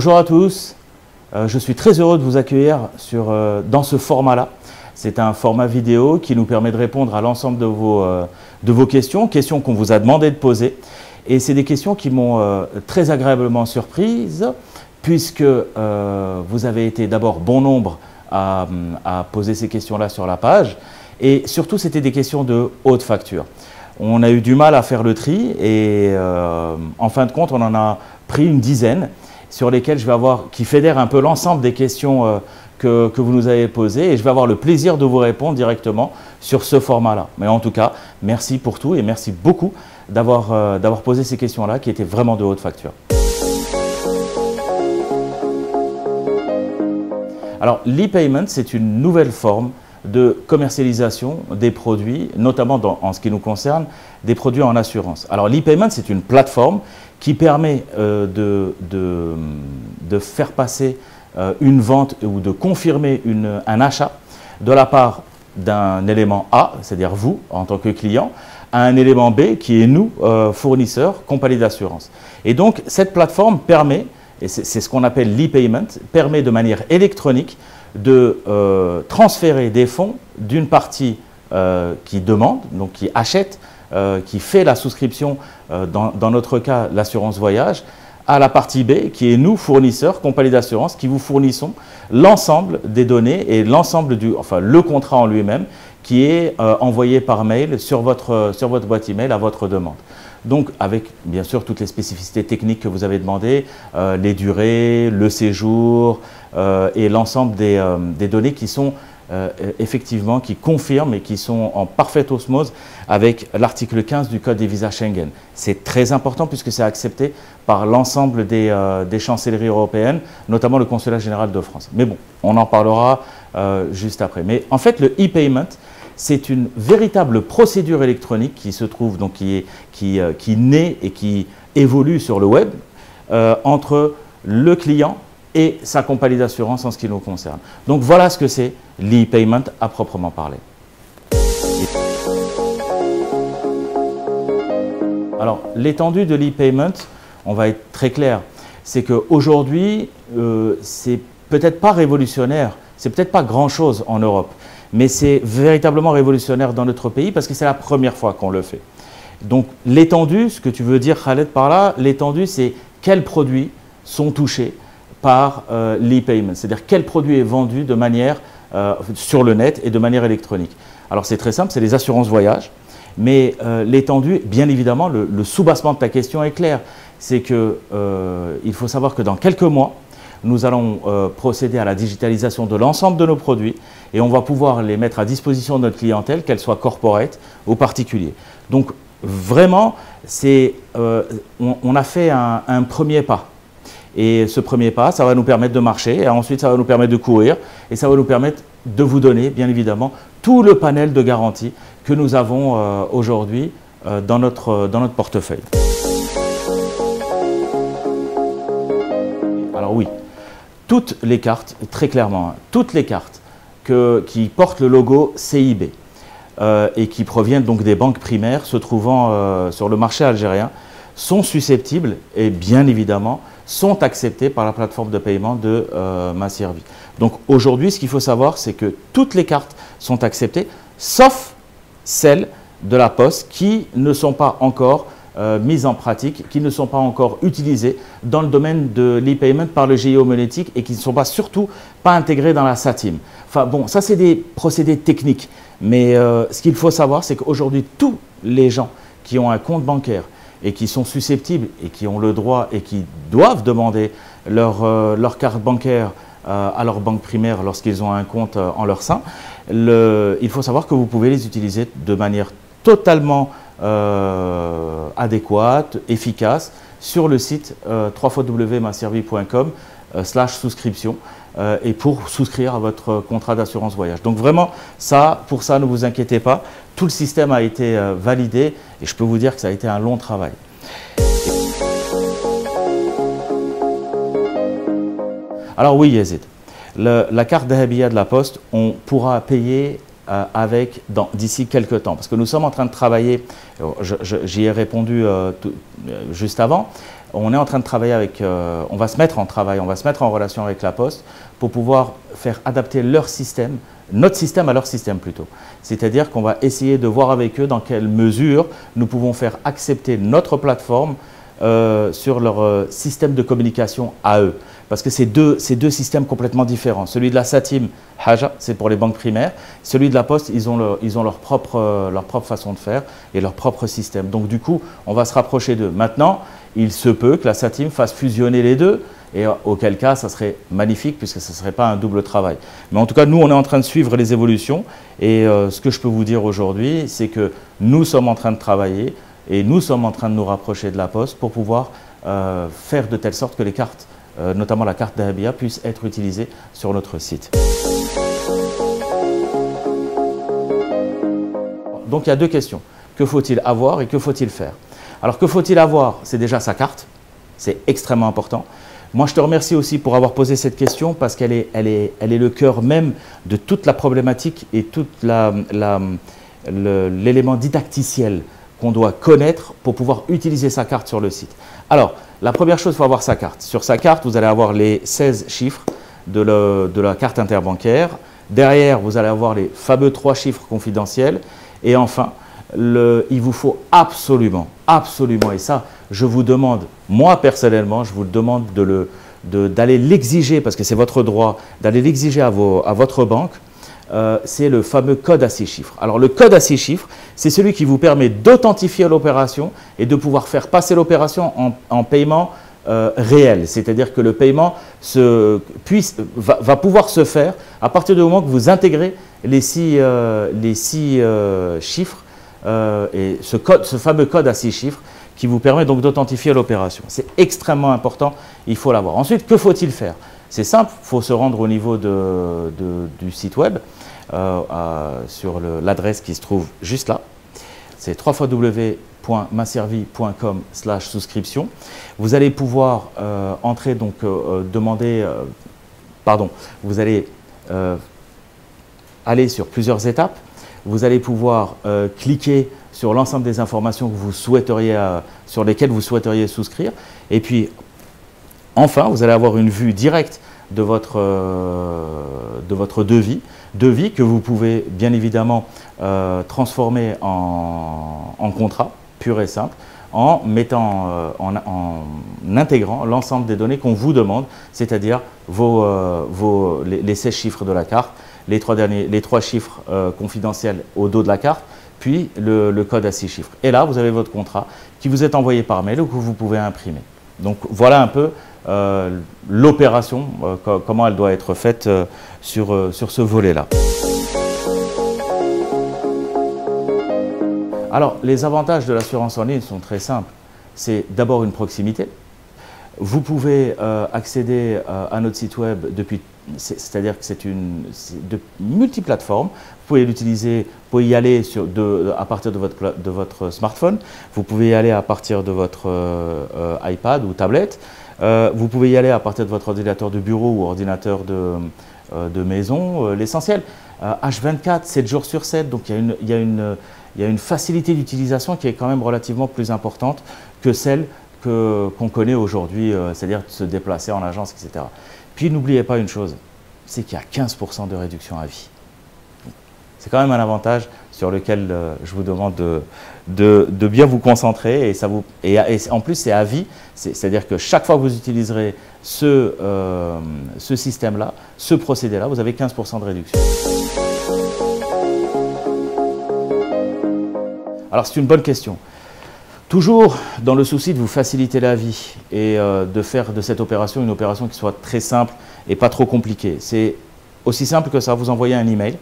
Bonjour à tous, je suis très heureux de vous accueillir dans ce format-là. C'est un format vidéo qui nous permet de répondre à l'ensemble de vos questions qu'on vous a demandé de poser. Et c'est des questions qui m'ont très agréablement surprise, puisque vous avez été d'abord bon nombre à poser ces questions-là sur la page, et surtout c'était des questions de haute facture. On a eu du mal à faire le tri, et en fin de compte on en a pris une dizaine, sur lesquelles qui fédèrent un peu l'ensemble des questions que vous nous avez posées, et je vais avoir le plaisir de vous répondre directement sur ce format-là. Mais en tout cas, merci pour tout et merci beaucoup d'avoir posé ces questions-là qui étaient vraiment de haute facture. Alors, l'e-payment, c'est une nouvelle forme de commercialisation des produits, notamment en ce qui nous concerne, des produits en assurance. Alors, l'e-payment, c'est une plateforme qui permet de faire passer une vente ou de confirmer un achat de la part d'un élément A, c'est-à-dire vous en tant que client, à un élément B qui est nous, fournisseurs, compagnie d'assurance. Et donc cette plateforme permet, et c'est ce qu'on appelle l'e-payment, permet de manière électronique de transférer des fonds d'une partie qui demande, donc qui achète, qui fait la souscription, dans notre cas l'assurance voyage, à la partie B qui est nous, fournisseurs, compagnie d'assurance, qui vous fournissons l'ensemble des données et l'ensemble le contrat en lui-même qui est envoyé par mail sur votre boîte email à votre demande. Donc avec bien sûr toutes les spécificités techniques que vous avez demandées, les durées, le séjour et l'ensemble des données qui sont effectivement, qui confirment et qui sont en parfaite osmose avec l'article 15 du Code des visas Schengen. C'est très important puisque c'est accepté par l'ensemble des chancelleries européennes, notamment le Consulat général de France. Mais bon, on en parlera juste après. Mais en fait, le e-payment, c'est une véritable procédure électronique qui se trouve, donc qui naît et qui évolue sur le web entre le client et sa compagnie d'assurance en ce qui nous concerne. Donc voilà ce que c'est l'e-payment à proprement parler. Alors l'étendue de l'e-payment, on va être très clair, c'est qu'aujourd'hui, c'est peut-être pas révolutionnaire, c'est peut-être pas grand-chose en Europe, mais c'est véritablement révolutionnaire dans notre pays parce que c'est la première fois qu'on le fait. Donc l'étendue, ce que tu veux dire Khaled par là, l'étendue c'est quels produits sont touchés par l'e-payment, c'est-à-dire quel produit est vendu de manière sur le net et de manière électronique. Alors c'est très simple, c'est les assurances voyage, mais l'étendue, bien évidemment, le soubassement de ta question est clair, c'est qu'il faut savoir que dans quelques mois, nous allons procéder à la digitalisation de l'ensemble de nos produits et on va pouvoir les mettre à disposition de notre clientèle, qu'elle soit corporate ou particulier. Donc vraiment, on a fait un premier pas. Et ce premier pas, ça va nous permettre de marcher, et ensuite ça va nous permettre de courir, et ça va nous permettre de vous donner, bien évidemment, tout le panel de garanties que nous avons aujourd'hui dans notre portefeuille. Alors oui, toutes les cartes, très clairement, toutes les cartes qui portent le logo CIB et qui proviennent donc des banques primaires se trouvant sur le marché algérien sont susceptibles et bien évidemment sont acceptés par la plateforme de paiement de MaService. Donc aujourd'hui, ce qu'il faut savoir, c'est que toutes les cartes sont acceptées, sauf celles de la Poste qui ne sont pas encore mises en pratique, qui ne sont pas encore utilisées dans le domaine de l'e-payment par le GIO monétique et qui ne sont surtout pas intégrées dans la SATIM. Enfin bon, ça c'est des procédés techniques, mais ce qu'il faut savoir, c'est qu'aujourd'hui, tous les gens qui ont un compte bancaire et qui sont susceptibles et qui ont le droit et qui doivent demander leur carte bancaire à leur banque primaire lorsqu'ils ont un compte en leur sein, il faut savoir que vous pouvez les utiliser de manière totalement adéquate, efficace, sur le site www.maservice.com/souscription et pour souscrire à votre contrat d'assurance voyage. Donc vraiment, pour ça, ne vous inquiétez pas, tout le système a été validé et je peux vous dire que ça a été un long travail. Alors oui, Yazid, la carte d'Ahabia de la Poste, on pourra payer d'ici quelques temps, parce que nous sommes en train de travailler, j'y ai répondu juste avant, on est en train de travailler avec, on va se mettre en relation avec la Poste pour pouvoir faire adapter leur système, notre système à leur système plutôt. C'est-à-dire qu'on va essayer de voir avec eux dans quelle mesure nous pouvons faire accepter notre plateforme sur leur système de communication à eux. Parce que c'est deux systèmes complètement différents. Celui de la SATIM, Haja, c'est pour les banques primaires. Celui de la Poste, ils ont leur propre façon de faire et leur propre système. Donc du coup, on va se rapprocher d'eux. Maintenant, il se peut que la SATIM fasse fusionner les deux, et auquel cas, ça serait magnifique puisque ce ne serait pas un double travail. Mais en tout cas, nous, on est en train de suivre les évolutions. Et ce que je peux vous dire aujourd'hui, c'est que nous sommes en train de travailler et nous sommes en train de nous rapprocher de la Poste pour pouvoir faire de telle sorte que les cartes, notamment la carte Dahabia, puisse être utilisée sur notre site. Donc il y a deux questions. Que faut-il avoir et que faut-il faire? Alors que faut-il avoir? C'est déjà sa carte, c'est extrêmement important. Moi je te remercie aussi pour avoir posé cette question parce qu'elle est le cœur même de toute la problématique et tout l'élément didacticiel qu'on doit connaître pour pouvoir utiliser sa carte sur le site. Alors, la première chose, il faut avoir sa carte. Sur sa carte, vous allez avoir les 16 chiffres de la carte interbancaire. Derrière, vous allez avoir les fameux 3 chiffres confidentiels. Et enfin, il vous faut absolument, et ça, je vous demande, moi personnellement, je vous demande d'aller l'exiger, parce que c'est votre droit, d'aller l'exiger à votre banque. C'est le fameux code à 6 chiffres. Alors le code à 6 chiffres, c'est celui qui vous permet d'authentifier l'opération et de pouvoir faire passer l'opération en paiement réel. C'est-à-dire que le paiement va pouvoir se faire à partir du moment que vous intégrez les 6 chiffres et ce fameux code à 6 chiffres qui vous permet donc d'authentifier l'opération. C'est extrêmement important, il faut l'avoir. Ensuite, que faut-il faire? C'est simple, il faut se rendre au niveau du site web, sur l'adresse qui se trouve juste là. C'est www.maservi.com/souscription. Vous allez pouvoir entrer, donc vous allez aller sur plusieurs étapes. Vous allez pouvoir cliquer sur l'ensemble des informations que vous souhaiteriez, sur lesquelles vous souhaiteriez souscrire. Et puis, enfin, vous allez avoir une vue directe de votre devis que vous pouvez bien évidemment transformer en contrat pur et simple en intégrant l'ensemble des données qu'on vous demande, c'est-à-dire les 16 chiffres de la carte, les 3 chiffres confidentiels au dos de la carte, puis le code à 6 chiffres. Et là, vous avez votre contrat qui vous est envoyé par mail ou que vous pouvez imprimer. Donc voilà un peu l'opération, comment elle doit être faite sur ce volet-là. Alors, les avantages de l'assurance en ligne sont très simples. C'est d'abord une proximité. Vous pouvez accéder à notre site web c'est-à-dire que c'est de multiplateformes. Vous pouvez l'utiliser, vous pouvez y aller à partir de votre smartphone, vous pouvez y aller à partir de votre iPad ou tablette, vous pouvez y aller à partir de votre ordinateur de bureau ou ordinateur de maison. L'essentiel, H24, 7 jours sur 7, donc il y a une facilité d'utilisation qui est quand même relativement plus importante que celle qu'on connaît aujourd'hui, c'est-à-dire de se déplacer en agence, etc. Puis n'oubliez pas une chose, c'est qu'il y a 15% de réduction à vie. C'est quand même un avantage sur lequel je vous demande de bien vous concentrer et en plus c'est à vie, c'est-à-dire que chaque fois que vous utiliserez ce système-là, ce procédé-là, vous avez 15% de réduction. Alors c'est une bonne question. Toujours dans le souci de vous faciliter la vie et de faire de cette opération une opération qui soit très simple et pas trop compliquée. C'est aussi simple que ça, vous envoyez un email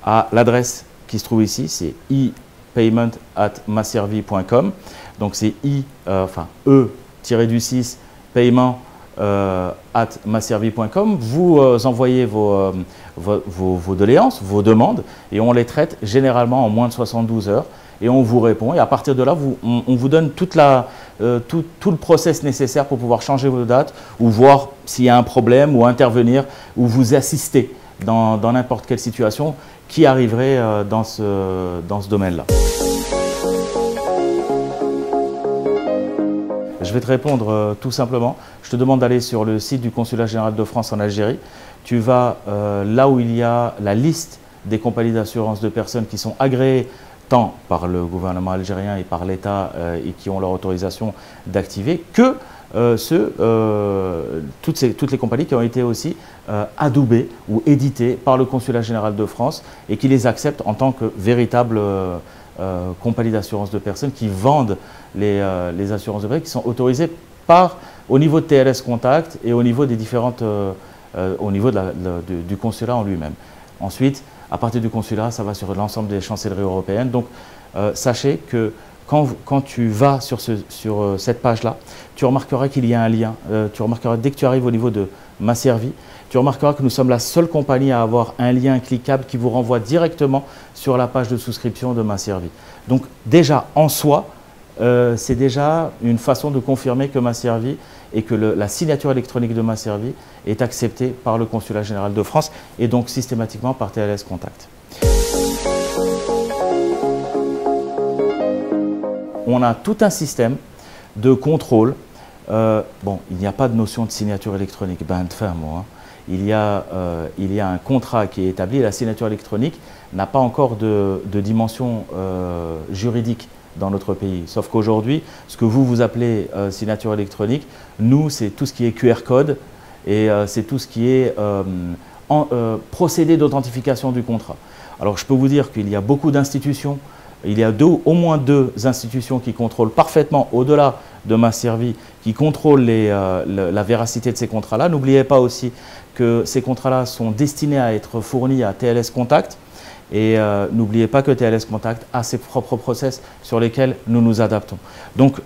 à l'adresse qui se trouve ici, c'est e-payment@maservi.com. Donc c'est e-du-6 paiement@maservi.com. Vous envoyez vos doléances, vos demandes et on les traite généralement en moins de 72 heures. Et on vous répond, et à partir de là, on vous donne tout le process nécessaire pour pouvoir changer vos dates, ou voir s'il y a un problème, ou intervenir, ou vous assister dans n'importe quelle situation qui arriverait dans ce domaine-là. Je vais te répondre tout simplement. Je te demande d'aller sur le site du Consulat général de France en Algérie. Tu vas là où il y a la liste des compagnies d'assurance de personnes qui sont agréées tant par le gouvernement algérien et par l'État et qui ont leur autorisation d'activer que toutes les compagnies qui ont été aussi adoubées ou éditées par le Consulat général de France et qui les acceptent en tant que véritables compagnies d'assurance de personnes qui vendent les assurances de personnes qui sont autorisées au niveau de TLS Contact et au niveau des différentes, au niveau du consulat en lui-même. Ensuite, à partir du consulat, ça va sur l'ensemble des chancelleries européennes. Donc, sachez que quand tu vas sur cette page-là, tu remarqueras qu'il y a un lien. Tu remarqueras dès que tu arrives au niveau de Ma Servie, tu remarqueras que nous sommes la seule compagnie à avoir un lien cliquable qui vous renvoie directement sur la page de souscription de Ma Servie. Donc déjà, en soi, c'est déjà une façon de confirmer que Ma Servie et que la signature électronique de Ma Servie est acceptée par le Consulat général de France et donc systématiquement par TLS Contact. On a tout un système de contrôle. Bon, il n'y a pas de notion de signature électronique, il y a un contrat qui est établi et la signature électronique n'a pas encore de dimension juridique dans notre pays. Sauf qu'aujourd'hui, ce que vous appelez signature électronique, nous, c'est tout ce qui est QR code et c'est tout ce qui est procédé d'authentification du contrat. Alors, je peux vous dire qu'il y a beaucoup d'institutions. Il y a au moins deux institutions qui contrôlent parfaitement, au-delà de Ma Servie, qui contrôlent la véracité de ces contrats-là. N'oubliez pas aussi que ces contrats-là sont destinés à être fournis à TLS Contact. Et n'oubliez pas que TLS Contact a ses propres process sur lesquels nous nous adaptons. Donc,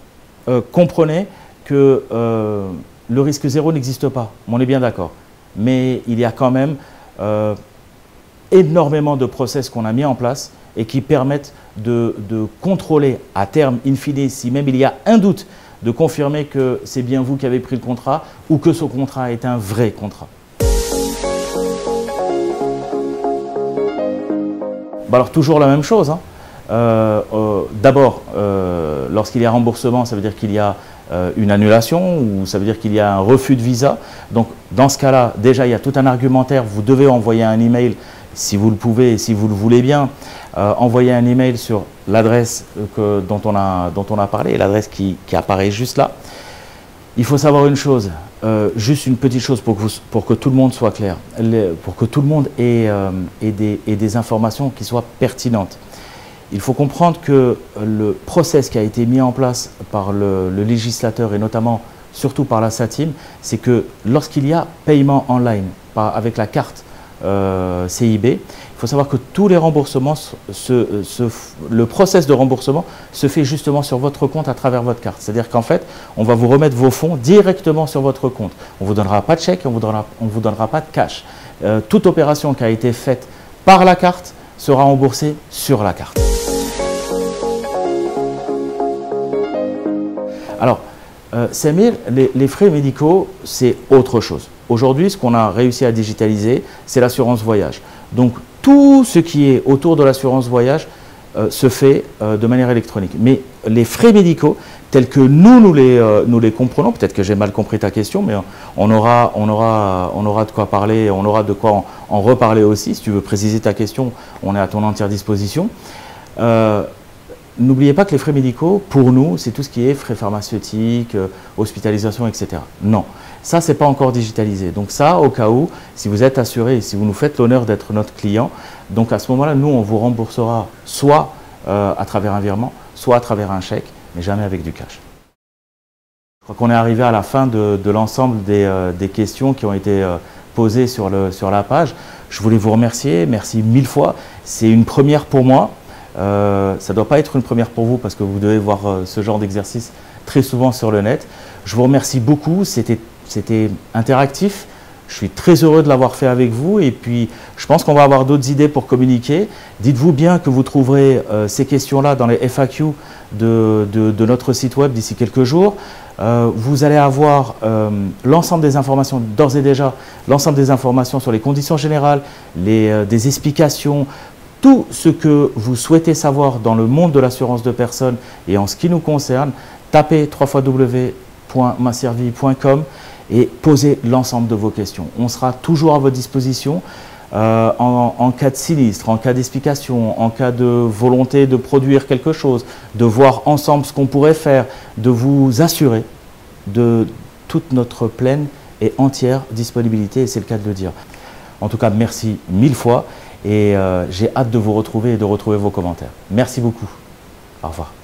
comprenez que le risque zéro n'existe pas, on est bien d'accord. Mais il y a quand même énormément de process qu'on a mis en place et qui permettent de contrôler à terme, in fine, si même il y a un doute, de confirmer que c'est bien vous qui avez pris le contrat ou que ce contrat est un vrai contrat. Alors toujours la même chose. Hein. D'abord, lorsqu'il y a remboursement, ça veut dire qu'il y a une annulation ou ça veut dire qu'il y a un refus de visa. Donc dans ce cas-là, déjà il y a tout un argumentaire. Vous devez envoyer un email si vous le pouvez et si vous le voulez bien. Envoyer un email sur l'adresse dont on a parlé, l'adresse qui apparaît juste là. Il faut savoir une chose, juste une petite chose pour que tout le monde soit clair, pour que tout le monde ait des informations qui soient pertinentes. Il faut comprendre que le process qui a été mis en place par le législateur et notamment surtout par la SATIM, c'est que lorsqu'il y a paiement online avec la carte CIB, il faut savoir que tous les remboursements, le process de remboursement se fait justement sur votre compte à travers votre carte. C'est-à-dire qu'en fait, on va vous remettre vos fonds directement sur votre compte. On ne vous donnera pas de chèque, on ne vous donnera pas de cash. Toute opération qui a été faite par la carte sera remboursée sur la carte. Alors, Samir, les frais médicaux, c'est autre chose. Aujourd'hui, ce qu'on a réussi à digitaliser, c'est l'assurance voyage. Donc, tout ce qui est autour de l'assurance voyage se fait de manière électronique. Mais les frais médicaux, tels que nous les comprenons, peut-être que j'ai mal compris ta question, mais on aura de quoi parler, on aura de quoi en reparler aussi. Si tu veux préciser ta question, on est à ton entière disposition. N'oubliez pas que les frais médicaux, pour nous, c'est tout ce qui est frais pharmaceutiques, hospitalisation, etc. Non, ça, ce n'est pas encore digitalisé. Donc ça, au cas où, si vous êtes assuré et si vous nous faites l'honneur d'être notre client, donc à ce moment-là, nous, on vous remboursera soit à travers un virement, soit à travers un chèque, mais jamais avec du cash. Je crois qu'on est arrivé à la fin de l'ensemble des questions qui ont été posées sur la page. Je voulais vous remercier, merci 1000 fois. C'est une première pour moi. Ça ne doit pas être une première pour vous parce que vous devez voir ce genre d'exercice très souvent sur le net. Je vous remercie beaucoup, c'était interactif. Je suis très heureux de l'avoir fait avec vous et puis je pense qu'on va avoir d'autres idées pour communiquer. Dites-vous bien que vous trouverez ces questions-là dans les FAQ de notre site web d'ici quelques jours. Vous allez avoir l'ensemble des informations, d'ores et déjà, l'ensemble des informations sur les conditions générales, des explications, tout ce que vous souhaitez savoir dans le monde de l'assurance de personnes et en ce qui nous concerne, tapez contact@maservi.com et posez l'ensemble de vos questions. On sera toujours à votre disposition en cas de sinistre, en cas d'explication, en cas de volonté de produire quelque chose, de voir ensemble ce qu'on pourrait faire, de vous assurer de toute notre pleine et entière disponibilité, et c'est le cas de le dire. En tout cas, merci 1000 fois et j'ai hâte de vous retrouver et de retrouver vos commentaires. Merci beaucoup. Au revoir.